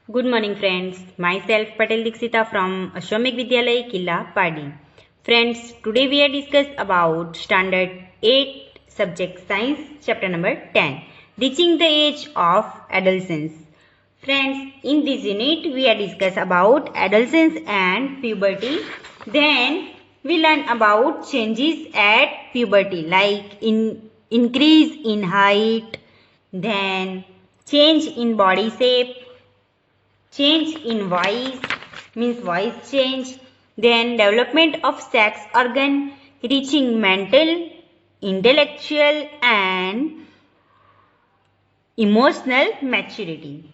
Good morning friends. Myself Patel Dixita from Ashwamik Vidyalay Killa Padi. Friends, today we are discuss about standard 8 subject science chapter number 10, reaching the age of adolescence. Friends, in this unit we are discuss about adolescence and puberty. Then we learn about changes at puberty like increase in height, then change in body shape, change in voice means voice change, then development of sex organ, reaching mental, intellectual and emotional maturity.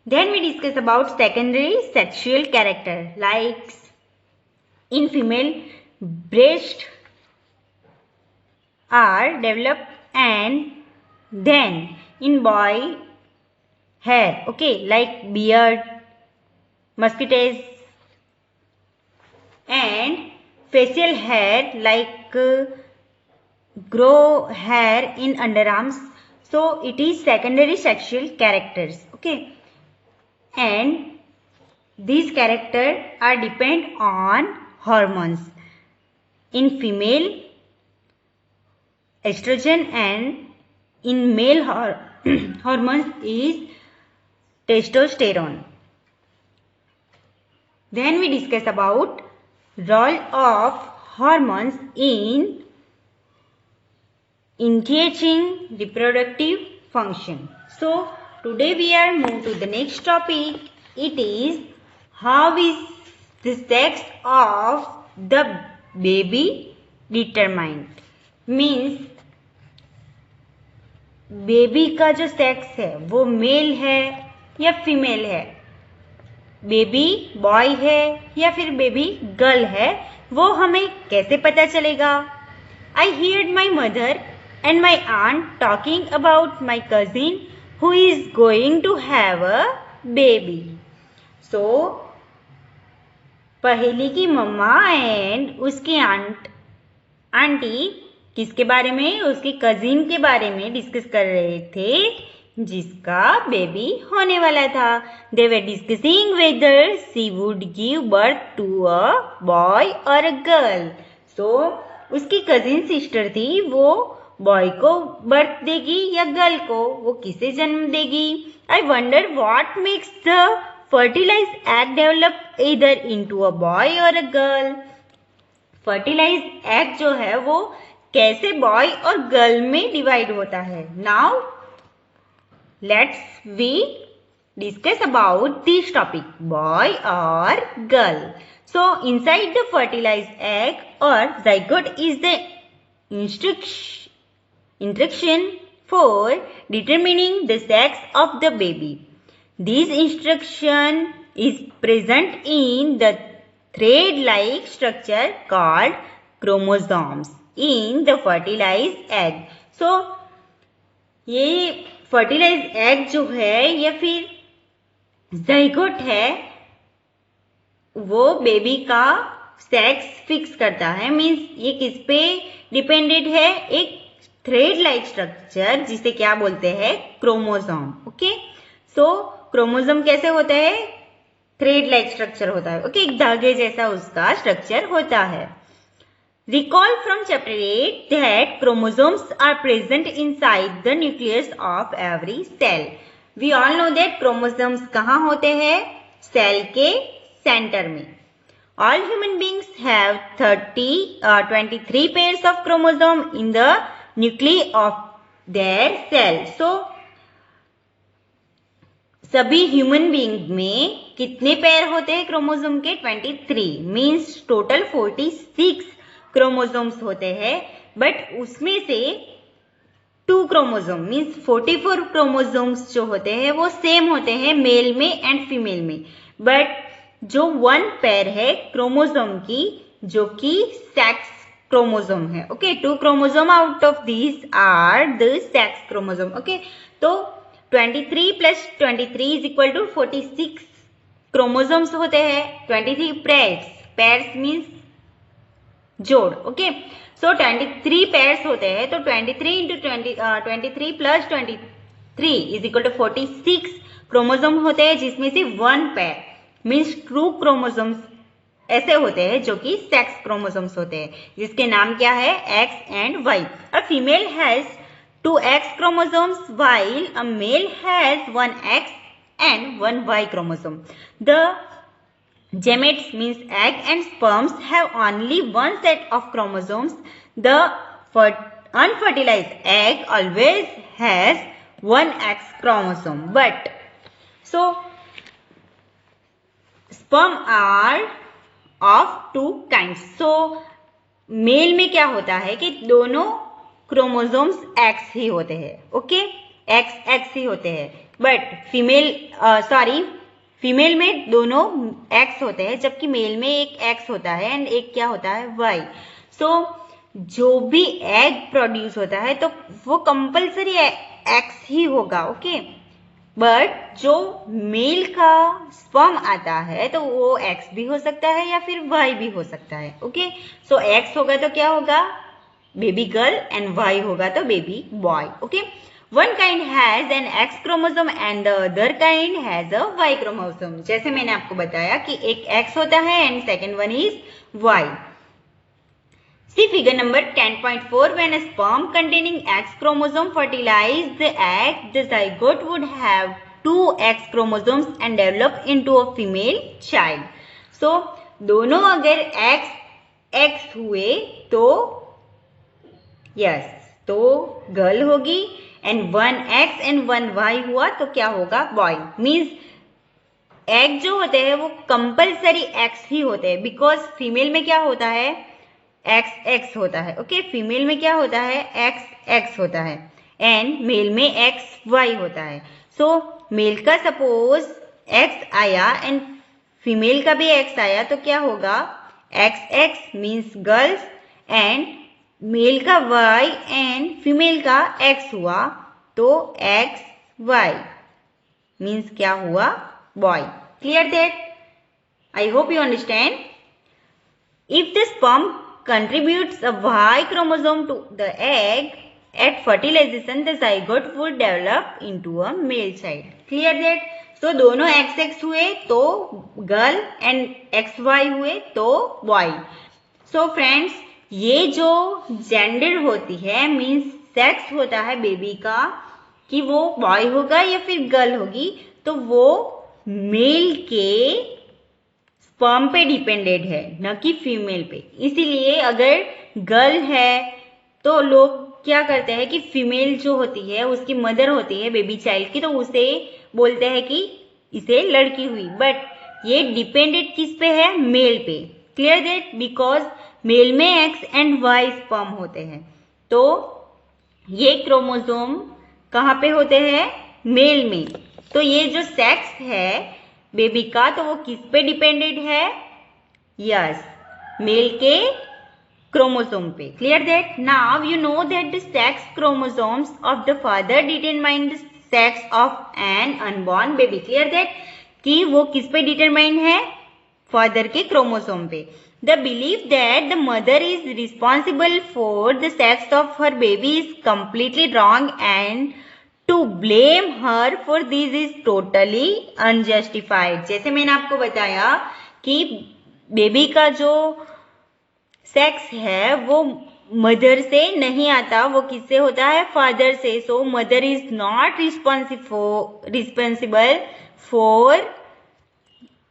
Then we discuss about secondary sexual character like in female breast are developed and then in boy hair, okay, like beard, mustaches and facial hair like grow hair in underarms. So it is secondary sexual characters, okay, and these characters are depend on hormones. In female estrogen and in male hormones is testosterone. Then we discuss about role of hormones in engaging reproductive function. So today we are moving to the next topic. It is how is the sex of the baby determined. Means baby का जो sex है वो mail है या female है, baby boy है या फिर बेबी गर्ल है, वो हमें कैसे पता चलेगा? I heard my mother and my aunt talking about my cousin who is going to have a baby. So Paheli की मम्मा एंड उसकी आंटी किसके बारे में? उसके कजिन के बारे में डिस्कस कर रहे थे जिसका बेबी होने वाला था. They were discussing whether she would give birth to a boy और अ गर्ल. सो उसकी कजिन सिस्टर थी, वो बॉय को बर्थ देगी या गर्ल को, वो किसे जन्म देगी? I wonder what makes the fertilize egg develop either into a boy और अ गर्ल. फर्टिलाइज एग जो है वो कैसे बॉय और गर्ल में डिवाइड होता है? Now let's we discuss about this topic, boy और girl. So inside the fertilize egg और zygote is the instruction for determining the sex of the baby. This instruction is present in the thread-like structure called chromosomes in the fertilized egg. So ये fertilized egg जो है या फिर zygote है वो baby का sex fix करता है. मीन्स ये किस पे डिपेंडेड है? एक थ्रेड लाइक स्ट्रक्चर जिसे क्या बोलते हैं? क्रोमोसोम. ओके, सो क्रोमोसोम कैसे होता है? थ्रेड लाइक स्ट्रक्चर होता है. ओके, एक धागे जैसा उसका स्ट्रक्चर होता है. Recall from chapter 8 that chromosomes are present inside the nucleus of every cell. We all know that chromosomes कहाँ होते हैं? सेल के सेंटर में. All human beings have 23 pairs of chromosome in the nuclei of their cell. So सभी human being में कितने pair होते हैं क्रोमोसोम के? 23. मीन्स टोटल 46 क्रोमोसोम्स होते हैं, बट उसमें से 2 क्रोमोसोम मीन्स 44 क्रोमोसोम्स जो होते हैं वो सेम होते हैं मेल में एंड फीमेल में. बट जो 1 पेयर है क्रोमोसोम की जो कि सेक्स क्रोमोसोम है. Okay, 2 chromosome out of these are the sex chromosome. Okay, तो 23 plus 23 is equal to 46 chromosomes होते हैं. 23 पेयर्स मीन्स जोड़. ओके, सो 23 पेयर्स होते हैं, तो 23 into 23 plus 23 is equal to 46 chromosome होते हैं जिसमें से 1 पेयर मीन्स ट्रू क्रोमोसोम्स ऐसे होते हैं जो कि सेक्स क्रोमोसोम्स होते हैं, जिसके नाम क्या है X and Y. A female has 2 X chromosomes while a male has 1 X and 1 Y chromosome. The gametes means egg and sperms have only one set of chromosomes. The unfertilized egg always has 1 X chromosome. But so sperm are of 2 kinds. So mail में क्या होता है कि दोनों chromosomes X ही होते हैं. Okay, X ही होते हैं. बट फीमेल में दोनों X होते हैं, जबकि मेल में एक X होता है एंड एक क्या होता है Y. सो जो भी एग प्रोड्यूस होता है तो वो कंपल्सरी X ही होगा. ओके, बट जो मेल का स्पर्म आता है तो वो X भी हो सकता है या फिर Y भी हो सकता है. ओके, सो X होगा तो क्या होगा, बेबी गर्ल, एंड Y होगा तो baby boy. Okay, one kind has an X chromosome and the other kind has a Y chromosome. जैसे मैंने आपको बताया कि एक X होता है and second one is Y. See figure number 10.4. When a sperm containing X chromosome fertilizes the egg, the zygote would have 2 X chromosomes and develop into a female child. So दोनों अगर X हुए तो तो girl होगी, and 1 X and 1 Y हुआ तो क्या होगा, बॉय. मीन्स एग जो होते हैं वो कंपल्सरी X ही होते हैं, बिकॉज फीमेल में क्या होता है, XX होता है. ओके, फीमेल में क्या होता है, XX होता है, एंड मेल में XY होता है. सो मेल का सपोज X आया एंड फीमेल का भी X आया तो क्या होगा, XX means girls, and male का Y एंड फीमेल का X हुआ तो XY मीन्स क्या हुआ, boy. Clear that? I hope you understand. If the sperm contributes a Y chromosome to the egg at fertilization, the zygote would develop into a male child. Clear that? So दोनों XX हुए तो girl and XY हुए तो boy. So friends, ये जो gender होती है means sex होता है बेबी का कि वो बॉय होगा या फिर गर्ल होगी, तो वो मेल के स्पर्म पे डिपेंडेड है, न कि फीमेल पे. इसीलिए अगर गर्ल है तो लोग क्या करते हैं कि फीमेल जो होती है उसकी मदर होती है बेबी चाइल्ड की, तो उसे बोलते हैं कि इसे लड़की हुई. बट ये डिपेंडेड किस पे है, मेल पे. Clear that? बिकॉज मेल में X एंड Y स्पर्म होते हैं, तो ये क्रोमोसोम कहाँ पे होते हैं, मेल में. तो ये जो सेक्स है बेबी का तो वो किस पे डिपेंडेड है, मेल के क्रोमोसोम पे. Clear that? Now you know that the sex chromosomes of the father determine the sex of an unborn baby. Clear that? कि वो किस पे डिटरमाइन है, फादर के क्रोमोसोम पे. The believe that the mother is responsible for the sex of her baby is completely wrong and to blame her for this is totally unjustified. जैसे मैंने आपको बताया कि बेबी का जो सेक्स है वो मदर से नहीं आता, वो किससे होता है, फादर से. So mother is not responsible for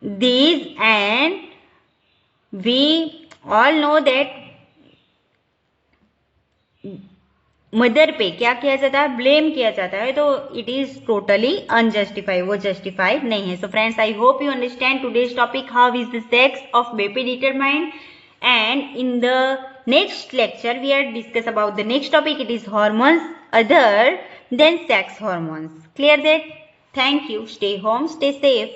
this and we all know that mother पे क्या किया जाता है, ब्लेम किया जाता है, तो इट इज टोटली अनजस्टिफाइड, वो जस्टिफाइड नहीं है. So friends, I hope you understand today's topic, how is the sex of baby determined, and in the next lecture we are discuss about the next topic, it is hormones other than sex hormones. Clear that? Thank you. Stay home, stay safe.